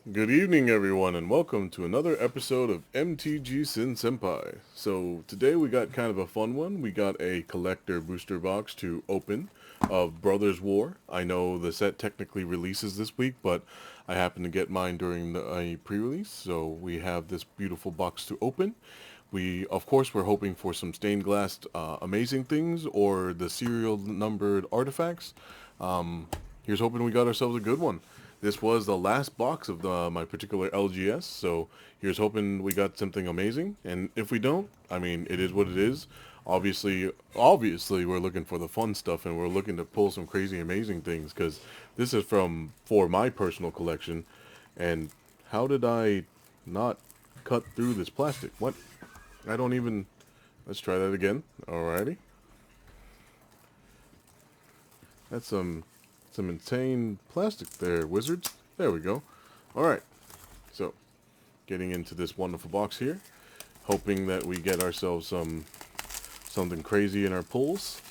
Good evening, everyone, and welcome to another episode of MTG Sin Senpai. So, today we got kind of a fun one. We got a collector booster box to open of Brothers War. I know the set technically releases this week, but I happened to get mine during a pre-release, so we have this beautiful box to open. Of course, we're hoping for some stained glass amazing things or the serial numbered artifacts. Here's hoping we got ourselves a good one. This was the last box of my particular LGS, so here's hoping we got something amazing. And if we don't, I mean, it is what it is. Obviously, we're looking for the fun stuff, and we're looking to pull some crazy, amazing things because this is for my personal collection. And how did I not cut through this plastic? What? I don't even. Let's try that again. Alrighty, that's some insane plastic there, wizards. There we go. All right, so getting into this wonderful box here, hoping that we get ourselves something crazy in our pulls,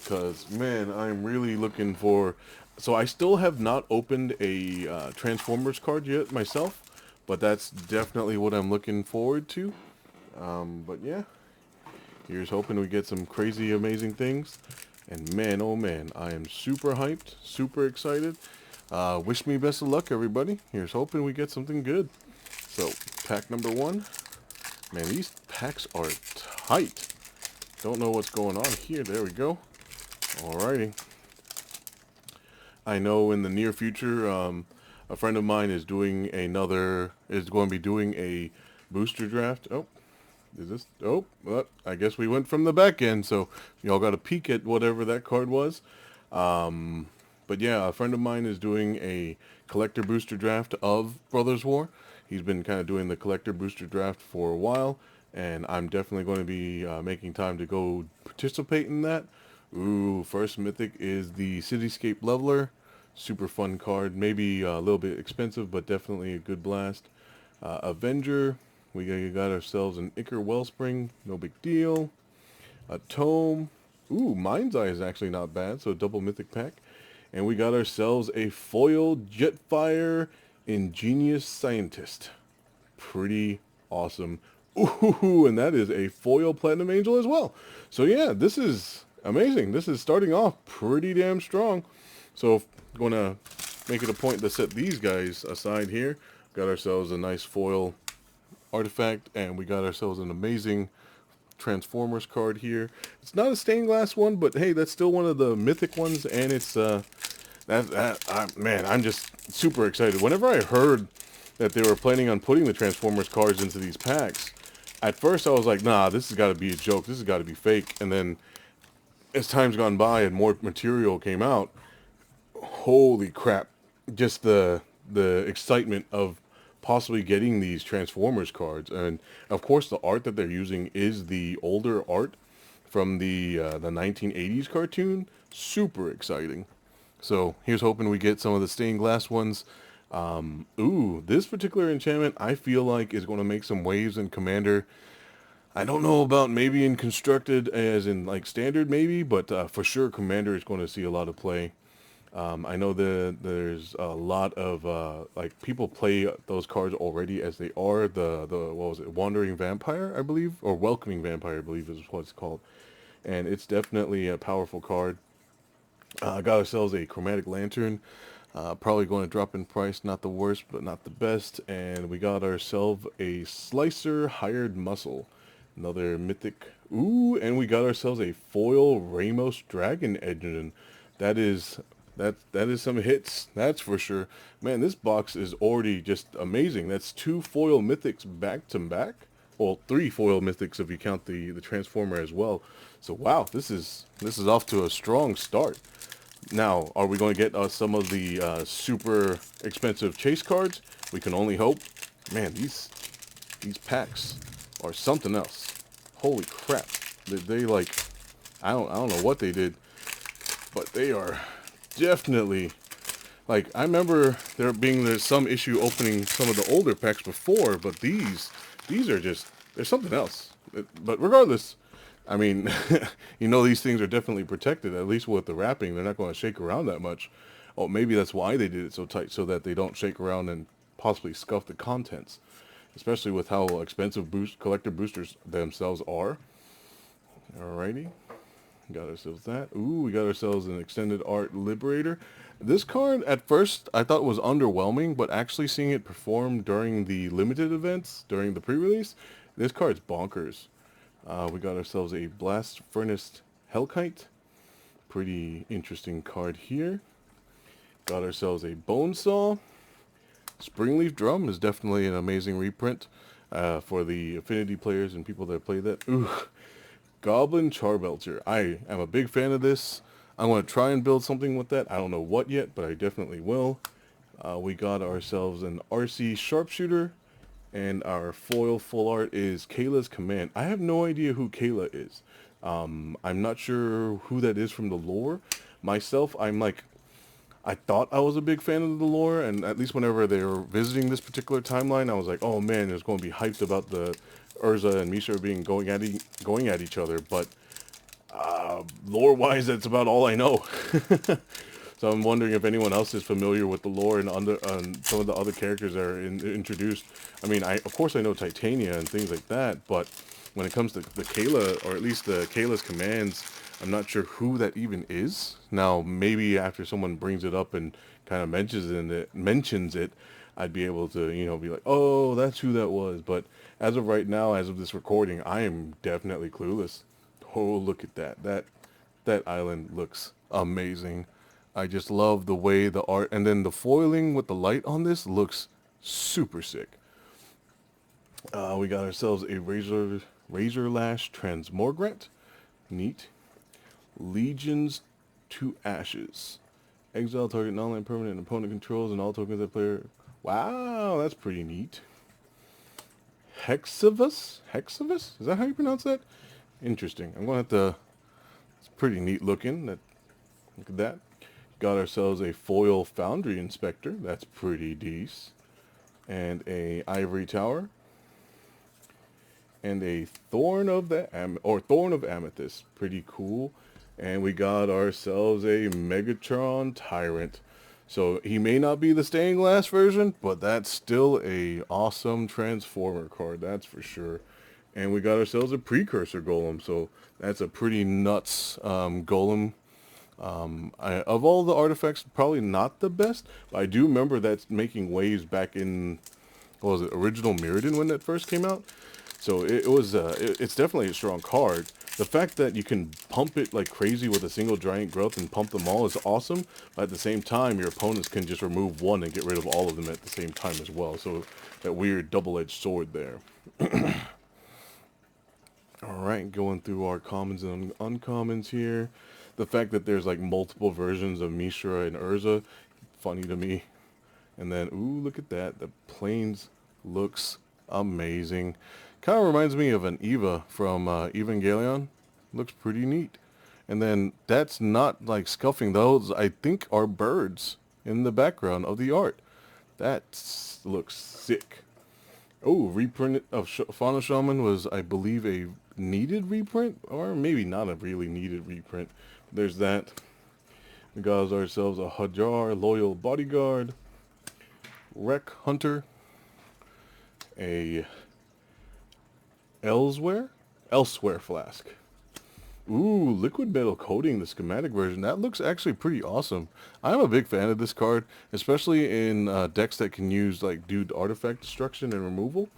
because man, I'm really looking for. So I still have not opened a Transformers card yet myself, but that's definitely what I'm looking forward to. But yeah, here's hoping we get some crazy, amazing things. And man, oh man, I am super hyped, super excited. Wish me best of luck, everybody. Here's hoping we get something good. So, pack number one. Man, these packs are tight. Don't know what's going on here. There we go. Alrighty. I know in the near future, a friend of mine is going to be doing a booster draft. Oh, is this? Oh, well, I guess we went from the back end, so y'all got a peek at whatever that card was. But yeah, a friend of mine is doing a collector booster draft of Brothers War. He's been kind of doing the collector booster draft for a while, and I'm definitely going to be making time to go participate in that. Ooh, first mythic is the Cityscape Leveler. Super fun card. Maybe a little bit expensive, but definitely a good blast. Avenger. We got ourselves an Ichor Wellspring. No big deal. A Tome. Ooh, Mind's Eye is actually not bad, so a double mythic pack. And we got ourselves a foil Jetfire Ingenious Scientist. Pretty awesome. Ooh, and that is a foil Platinum Angel as well. So yeah, this is amazing. This is starting off pretty damn strong. So going to make it a point to set these guys aside here. Got ourselves a nice foil artifact, and we got ourselves an amazing Transformers card here. It's not a stained glass one, but hey, that's still one of the mythic ones, and it's man, I'm just super excited. Whenever I heard that they were planning on putting the Transformers cards into these packs, at first I was like, nah, this has got to be a joke. This has got to be fake. And then as time's gone by and more material came out, holy crap! Just the excitement of possibly getting these Transformers cards, and of course the art that they're using is the older art from the 1980s cartoon. Super exciting. So here's hoping we get some of the stained glass ones. Ooh, this particular enchantment I feel like is going to make some waves in Commander. I don't know about maybe in constructed as in like standard maybe, but for sure Commander is going to see a lot of play. I know there's a lot of like people play those cards already as they are. The what was it, Wandering Vampire, I believe, or Welcoming Vampire, I believe is what it's called, and it's definitely a powerful card. Got ourselves a Chromatic Lantern. Probably going to drop in price, not the worst, but not the best. And we got ourselves a Slicer Hired Muscle, another mythic. Ooh, and we got ourselves a foil Ramos Dragon Engine. That is that is some hits, that's for sure. Man, this box is already just amazing. That's two foil mythics back to back. Well, three foil mythics if you count the Transformer as well. So wow, this is off to a strong start. Now, are we going to get some of the super expensive chase cards? We can only hope. Man, these packs are something else. Holy crap! They like I don't know what they did, but they are definitely like I remember there's some issue opening some of the older packs before, but these are just they're something else. But regardless, I mean, these things are definitely protected, at least with the wrapping. They're not going to shake around that much. Oh, maybe that's why they did it so tight, so that they don't shake around and possibly scuff the contents, especially with how expensive collector boosters themselves are. Alrighty. Got ourselves that. Ooh, we got ourselves an extended art liberator. This card, at first, I thought was underwhelming, but actually seeing it perform during the limited events, during the pre-release, this card's bonkers. We got ourselves a Blast Furnace Hellkite. Pretty interesting card here. Got ourselves a Bone Saw. Springleaf Drum is definitely an amazing reprint for the affinity players and people that play that. Ooh. Goblin Charbelcher. I am a big fan of this. I'm going to try and build something with that. I don't know what yet, but I definitely will. We got ourselves an RC Sharpshooter, and our foil full art is Kayla's Command. I have no idea who Kayla is. I'm not sure who that is from the lore. Myself, I thought I was a big fan of the lore, and at least whenever they were visiting this particular timeline, I was like, oh man, it's going to be hyped about the Urza and Misha being going at each other, but lore-wise, that's about all I know. So I'm wondering if anyone else is familiar with the lore and some of the other characters that are introduced. I mean, of course I know Titania and things like that, but when it comes to the Kayla, or at least the Kayla's commands, I'm not sure who that even is. Now, maybe after someone brings it up and kind of mentions it, I'd be able to, be like, oh, that's who that was. But as of right now, as of this recording, I am definitely clueless. Oh, look at that. That island looks amazing. I just love the way the art, and then the foiling with the light on this looks super sick. We got ourselves a Razor Lash Transmogrant. Neat. Legions to Ashes. Exile target non-land permanent opponent controls and all tokens that player. Wow, that's pretty neat. Hexavus? Is that how you pronounce that? Interesting. I'm going to have to... It's pretty neat looking. Look at that. Got ourselves a foil Foundry Inspector. That's pretty decent. And a Ivory Tower. And a Thorn of Amethyst. Pretty cool. And we got ourselves a Megatron Tyrant. So he may not be the stained glass version, but that's still a awesome Transformer card, that's for sure. And we got ourselves a Precursor Golem, so that's a pretty nuts golem. Of all the artifacts, probably not the best, but I do remember that's making waves back in, what was it, original Mirrodin when that first came out. So it's definitely a strong card. The fact that you can pump it like crazy with a single giant growth and pump them all is awesome. But at the same time, your opponents can just remove one and get rid of all of them at the same time as well. So that weird double-edged sword there. Alright, going through our commons and uncommons here. The fact that there's like multiple versions of Mishra and Urza, funny to me. And then, ooh, look at that. The planes looks amazing. Kind of reminds me of an Eva from Evangelion. Looks pretty neat. And then that's not like scuffing. Those, I think, are birds in the background of the art. That looks sick. Oh, reprint of Fauna Shaman was, I believe, a needed reprint. Or maybe not a really needed reprint. There's that. We got ourselves a Hajar Loyal Bodyguard. Wreck Hunter. A Elsewhere Flask. Ooh, liquid metal coating, the schematic version. That looks actually pretty awesome. I'm a big fan of this card, especially in decks that can use like dude artifact destruction and removal.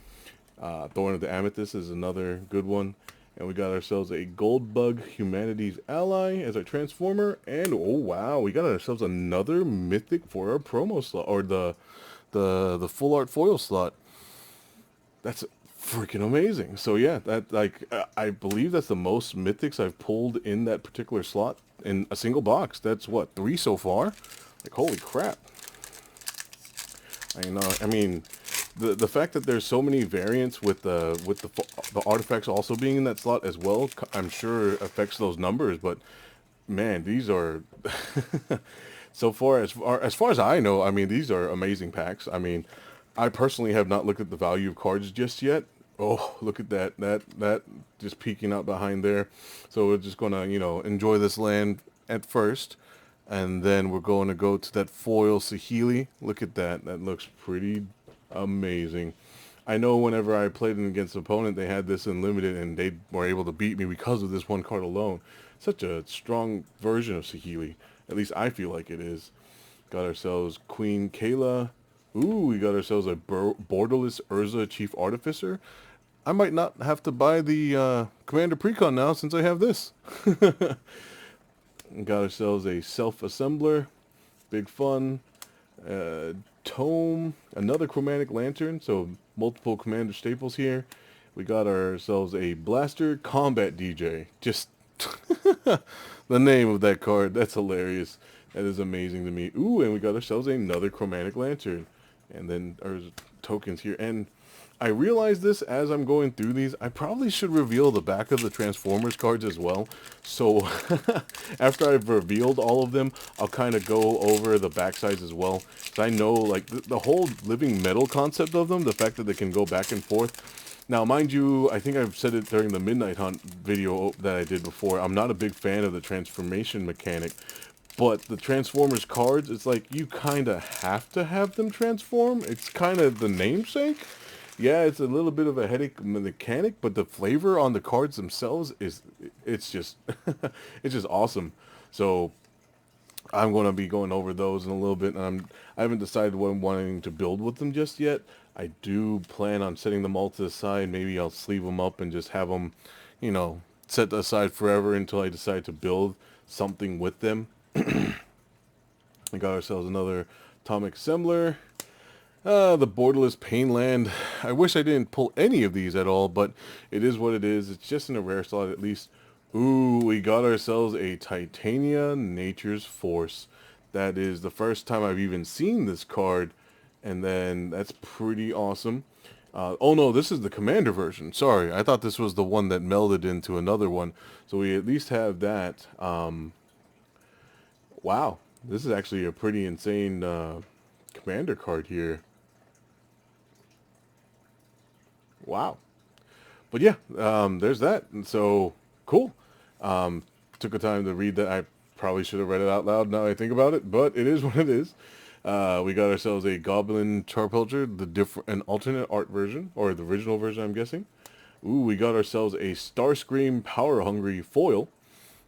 Thorn of the Amethyst is another good one. And we got ourselves a Goldbug Humanity's Ally as our Transformer. And oh wow, we got ourselves another Mythic for our promo slot, or the full art foil slot. That's freaking amazing. So yeah, I believe that's the most mythics I've pulled in that particular slot in a single box. That's what, 3 so far? Like, holy crap. I mean, the fact that there's so many variants with the artifacts also being in that slot as well, I'm sure affects those numbers, but man, these are so far as I know, I mean, these are amazing packs. I mean, I personally have not looked at the value of cards just yet. Oh, look at that just peeking out behind there. So we're just gonna, enjoy this land at first, and then we're going to go to that foil Sahili. Look at that. That looks pretty Amazing. I know whenever I played against an opponent, they had this in limited, and they were able to beat me because of this one card alone. Such a strong version of Saheeli. At least I feel like it is. Got ourselves Queen Kayla. Ooh, we got ourselves a borderless Urza Chief Artificer. I might not have to buy the Commander Precon now since I have this. Got ourselves a Self-Assembler. Big fun. Uh, Tome. Another Chromatic Lantern. So multiple Commander staples here. We got ourselves a Blaster Combat DJ. Just the name of that card. That's hilarious. That is amazing to me. Ooh, and we got ourselves another Chromatic Lantern. And then our tokens here. And I realize this as I'm going through these. I probably should reveal the back of the Transformers cards as well. So after I've revealed all of them, I'll kind of go over the back sides as well. So I know like the whole living metal concept of them, the fact that they can go back and forth. Now, mind you, I think I've said it during the Midnight Hunt video that I did before. I'm not a big fan of the transformation mechanic. But the Transformers cards, it's like you kind of have to have them transform. It's kind of the namesake. Yeah, it's a little bit of a headache mechanic, but the flavor on the cards themselves it's just, it's just awesome. So I'm going to be going over those in a little bit, and I haven't decided what I'm wanting to build with them just yet. I do plan on setting them all to the side. Maybe I'll sleeve them up and just have them, you know, set aside forever until I decide to build something with them. We got ourselves another Atomic Assembler. The Borderless Painland. I wish I didn't pull any of these at all, but it is what it is. It's just in a rare slot at least. Ooh, we got ourselves a Titania Nature's Force. That is the first time I've even seen this card, and then that's pretty awesome. Oh no, this is the Commander version. Sorry, I thought this was the one that melded into another one. So we at least have that. Wow, this is actually a pretty insane Commander card here. Wow. But yeah, there's that. And so, cool. Took a time to read that. I probably should have read it out loud now I think about it, but it is what it is. We got ourselves a Goblin Charpelcher, an alternate art version, or the original version, I'm guessing. Ooh, we got ourselves a Starscream Power Hungry foil.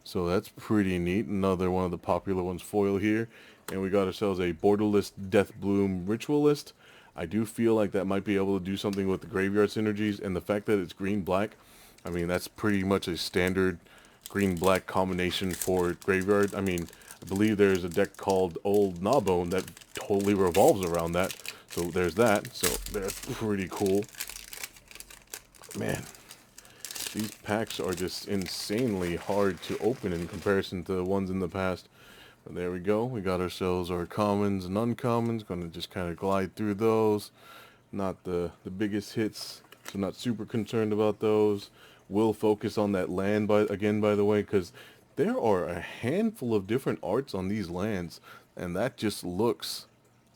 So that's pretty neat. Another one of the popular ones foil here. And we got ourselves a Borderless Death Bloom Ritualist. I do feel like that might be able to do something with the graveyard synergies, and the fact that it's green-black, I mean, that's pretty much a standard green-black combination for graveyard. I mean, I believe there's a deck called Old Gnawbone that totally revolves around that. So there's that. So that's pretty cool. Man, these packs are just insanely hard to open in comparison to the ones in the past. But there we go. We got ourselves our commons and uncommons. Going to just kind of glide through those. Not the biggest hits, so not super concerned about those. Will focus on that land again, by the way, because there are a handful of different arts on these lands, and that just looks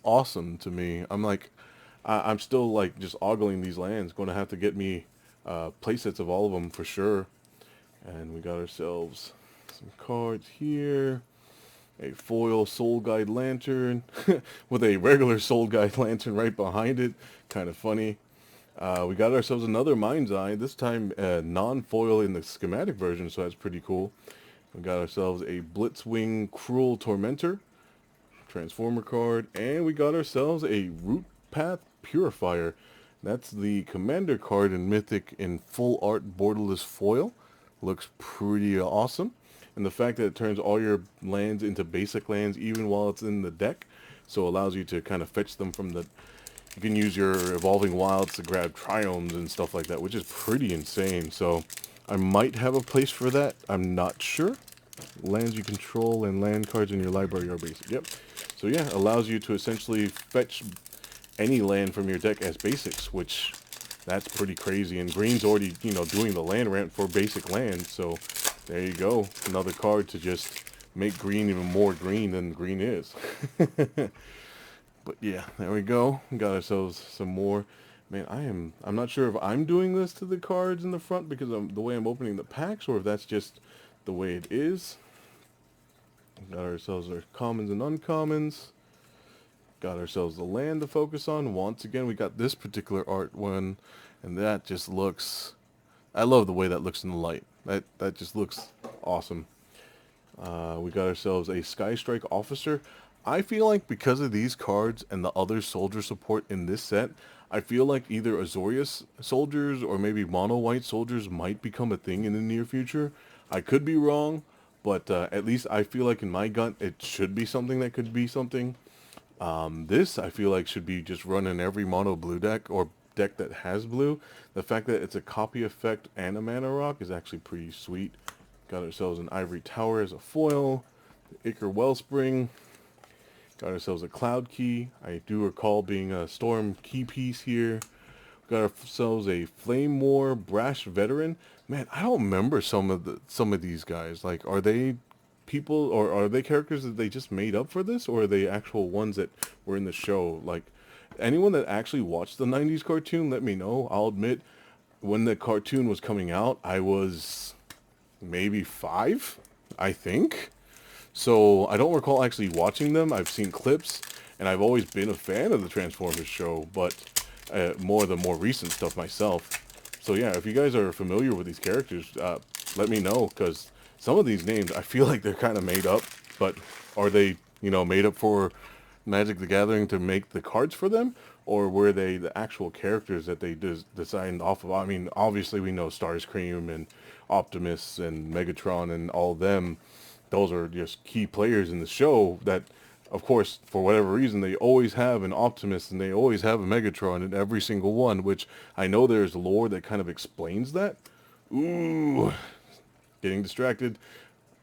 awesome to me. I'm still like just ogling these lands. Going to have to get me playsets of all of them for sure. And we got ourselves some cards here. A foil Soul Guide Lantern with a regular Soul Guide Lantern right behind it. Kind of funny. We got ourselves another Mind's Eye, this time non-foil in the schematic version, so that's pretty cool. We got ourselves a Blitzwing Cruel Tormentor, Transformer card, and we got ourselves a Root Path Purifier. That's the Commander card in Mythic in full art borderless foil. Looks pretty awesome. And the fact that it turns all your lands into basic lands even while it's in the deck, so allows you to kind of fetch them from the... You can use your Evolving Wilds to grab Triomes and stuff like that, which is pretty insane. So I might have a place for that. I'm not sure. Lands you control and land cards in your library are basic. Yep. So yeah, allows you to essentially fetch any land from your deck as basics, which that's pretty crazy. And green's already, doing the land rant for basic lands, so there you go. Another card to just make green even more green than green is. But yeah, there we go. We got ourselves some more. Man, I'm not sure if I'm doing this to the cards in the front because of the way I'm opening the packs, or if that's just the way it is. Got ourselves our commons and uncommons. Got ourselves the land to focus on. Once again, we got this particular art one, and that just looks... I love the way that looks in the light. That just looks awesome. We got ourselves a Sky Strike Officer. I feel like because of these cards and the other soldier support in this set, I feel like either Azorius soldiers or maybe mono white soldiers might become a thing in the near future. I could be wrong, but at least I feel like in my gut it should be something that could be something. This I feel like should be just run in every mono blue deck or deck that has blue. The fact that it's a copy effect and a mana rock is actually pretty sweet. Got ourselves an Ivory Tower as a foil, the Ichor Wellspring. Got ourselves a Cloud Key. I do recall being a Storm key piece here. Got ourselves a Flame War Brash Veteran. Man, I don't remember some of these guys. Like, are they people or are they characters that they just made up for this, or are they actual ones that were in the show? Like, anyone that actually watched the 90s cartoon, let me know. I'll admit, when the cartoon was coming out, I was maybe 5, I think. So I don't recall actually watching them. I've seen clips, and I've always been a fan of the Transformers show, but more the more recent stuff myself. So yeah, if you guys are familiar with these characters, let me know, because some of these names, I feel like they're kind of made up, but are they, made up for Magic the Gathering to make the cards for them? Or were they the actual characters that they designed off of? I mean, obviously we know Starscream and Optimus and Megatron and all them. Those are just key players in the show that, of course, for whatever reason, they always have an Optimus and they always have a Megatron in every single one, which I know there's lore that kind of explains that. Ooh, getting distracted.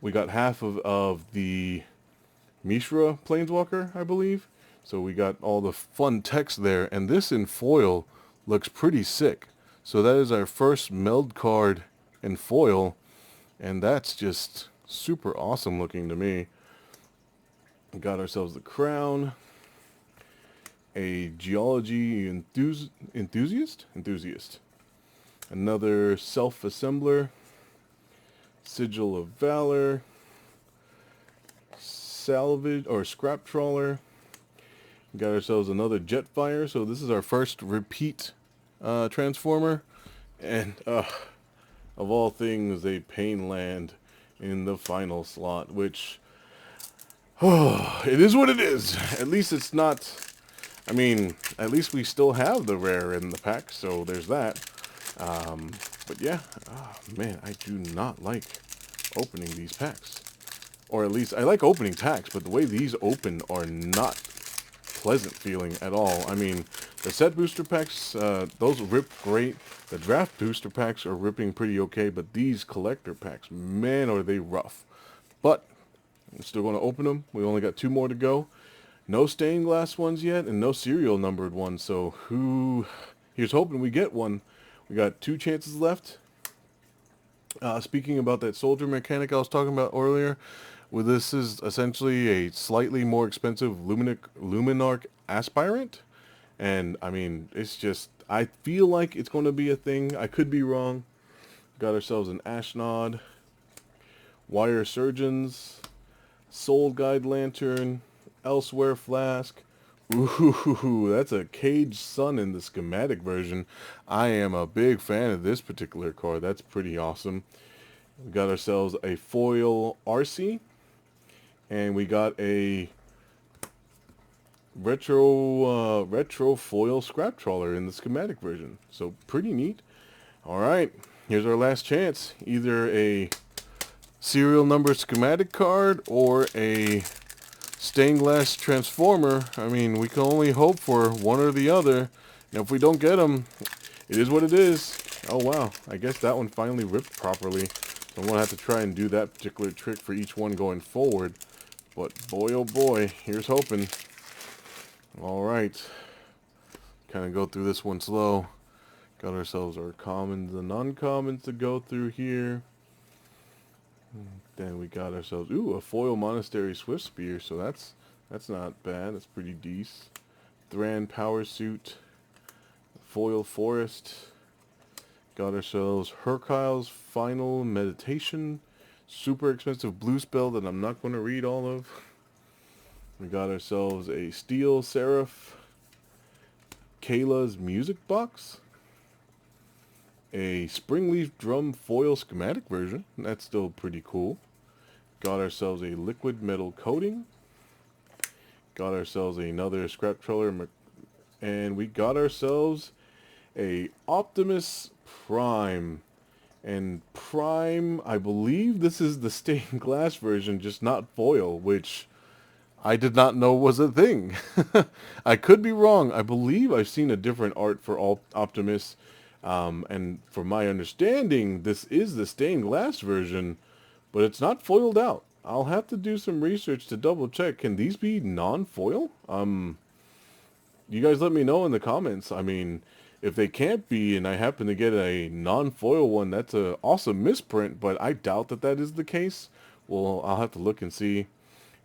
We got half of the Mishra Planeswalker, I believe. So we got all the fun text there, and this in foil looks pretty sick. So that is our first meld card in foil, and that's just super awesome looking to me. We got ourselves the Crown, a Geology Enthusiast, another Self-Assembler, Sigil of Valor, Salvage or Scrap Trawler. Got ourselves another Jetfire. So this is our first repeat Transformer, and of all things, a Pain Land in the final slot, which it is what it is. At least it's not. I mean, at least we still have the rare in the pack, so there's that. But yeah, man, I do not like opening these packs. Or at least, I like opening packs, but the way these open are not pleasant feeling at all. I mean, the set booster packs, those rip great. The draft booster packs are ripping pretty okay, but these collector packs, man, are they rough. But I'm still going to open them. We only got 2 more to go. No stained glass ones yet, and no serial numbered ones. So here's hoping we get one. We got 2 chances left. Speaking about that soldier mechanic I was talking about earlier, well, this is essentially a slightly more expensive Luminarch aspirant. And, I mean, it's just, I feel like it's going to be a thing. I could be wrong. Got ourselves an Ashnod, Wire Surgeons, Soul Guide Lantern, Elsewhere Flask. Ooh, that's a Caged Sun in the schematic version. I am a big fan of this particular card. That's pretty awesome. We got ourselves a foil RC, and we got a retro foil Scrap Trawler in the schematic version. So pretty neat. All right, here's our last chance. Either a serial number schematic card or a stained glass transformer. I mean, we can only hope for one or the other. And if we don't get them, it is what it is. Oh wow, I guess that one finally ripped properly. So I'm gonna have to try and do that particular trick for each one going forward. But boy, oh boy, here's hoping. All right, kind of go through this one slow. Got ourselves our commons and non-commons to go through here. Then we got ourselves, a foil Monastery Swift Spear, so that's not bad. That's pretty decent. Thran Power Suit, foil Forest. Got ourselves Herkyle's Final Meditation, super expensive blue spell that I'm not going to read all of. We got ourselves a Steel Seraph Kayla's Music Box. A Springleaf Drum Foil Schematic version. That's still pretty cool. Got ourselves a Liquid Metal Coating. Got ourselves another Scrap Troller. And we got ourselves a Optimus Prime. And Prime, I believe this is the stained glass version, just not foil, which I did not know was a thing. I could be wrong. I believe I've seen a different art for Optimus. And from my understanding, this is the stained glass version, but it's not foiled out. I'll have to do some research to double check. Can these be non-foil? You guys let me know in the comments. I mean, if they can't be and I happen to get a non-foil one, that's an awesome misprint, but I doubt that that is the case. Well, I'll have to look and see.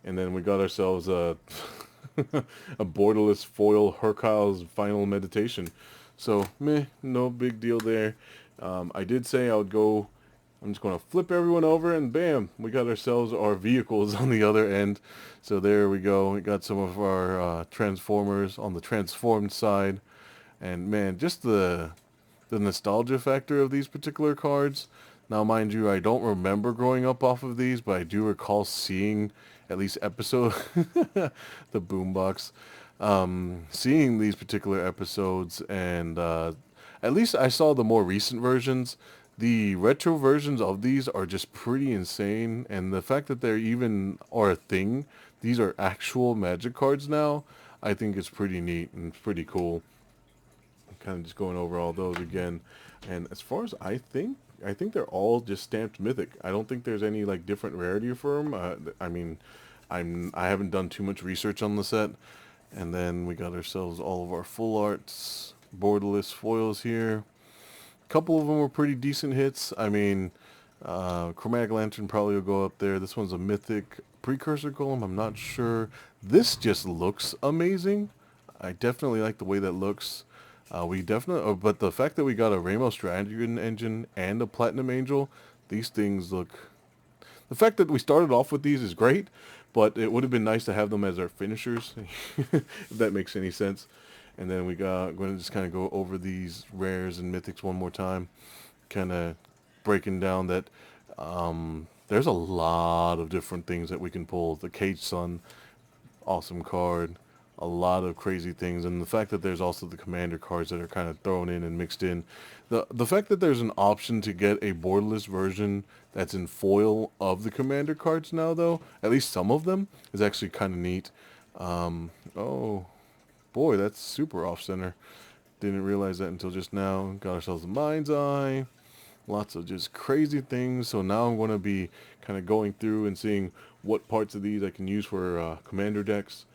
And then we got ourselves a a borderless foil Hercules Final Meditation. So, meh, no big deal there. I did say I would go, I'm just going to flip everyone over and bam, we got ourselves our vehicles on the other end. So there we go. We got some of our Transformers on the transformed side. And man, just the nostalgia factor of these particular cards. Now, mind you, I don't remember growing up off of these, but I do recall seeing at least episode the boombox, seeing these particular episodes, and at least I saw the more recent versions. The retro versions of these are just pretty insane, and the fact that they're even are a thing, these are actual Magic cards now, I think it's pretty neat and pretty cool. Kind of just going over all those again. And as far as I think they're all just stamped Mythic. I don't think there's any like different rarity for them. I mean, I haven't done too much research on the set. And then we got ourselves all of our full arts, borderless foils here. A couple of them were pretty decent hits. I mean, Chromatic Lantern probably will go up there. This one's a Mythic Precursor Golem. I'm not sure. This just looks amazing. I definitely like the way that looks. We definitely, but the fact that we got a Rainbow Strategy engine and a Platinum Angel, these things look. The fact that we started off with these is great, but it would have been nice to have them as our finishers, if that makes any sense. And then going to just kind of go over these rares and mythics one more time, kind of breaking down that there's a lot of different things that we can pull. The Cage Sun, awesome card. A lot of crazy things, and the fact that there's also the commander cards that are kind of thrown in and mixed in. The fact that there's an option to get a borderless version that's in foil of the commander cards now, though, at least some of them, is actually kind of neat. Oh boy, that's super off center. Didn't realize that until just now. Got ourselves a Mind's Eye. Lots of just crazy things. So now I'm going to be kind of going through and seeing what parts of these I can use for commander decks.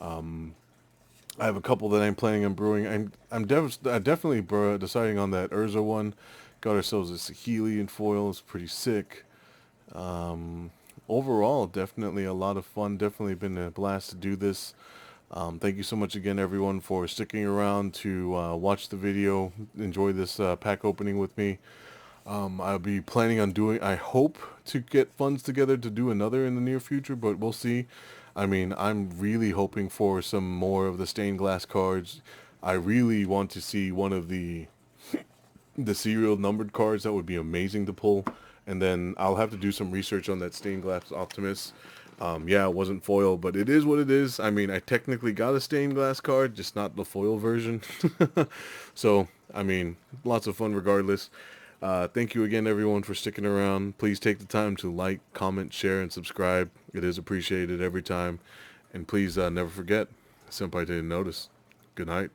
I have a couple that I'm planning on brewing. I'm definitely deciding on that Urza one. Got ourselves a Sahili in foil. It's pretty sick. Overall, definitely a lot of fun. Definitely been a blast to do this. Thank you so much again, everyone, for sticking around to watch the video. Enjoy this pack opening with me. I'll be planning on doing, I hope to get funds together to do another in the near future, but we'll see. I mean, I'm really hoping for some more of the stained glass cards. I really want to see one of the serial numbered cards. That would be amazing to pull. And then I'll have to do some research on that stained glass Optimus. Yeah, it wasn't foil, but it is what it is. I mean, I technically got a stained glass card, just not the foil version. So, I mean, lots of fun regardless. Thank you again, everyone, for sticking around. Please take the time to like, comment, share, and subscribe. It is appreciated every time. And please never forget, Senpai didn't notice. Good night.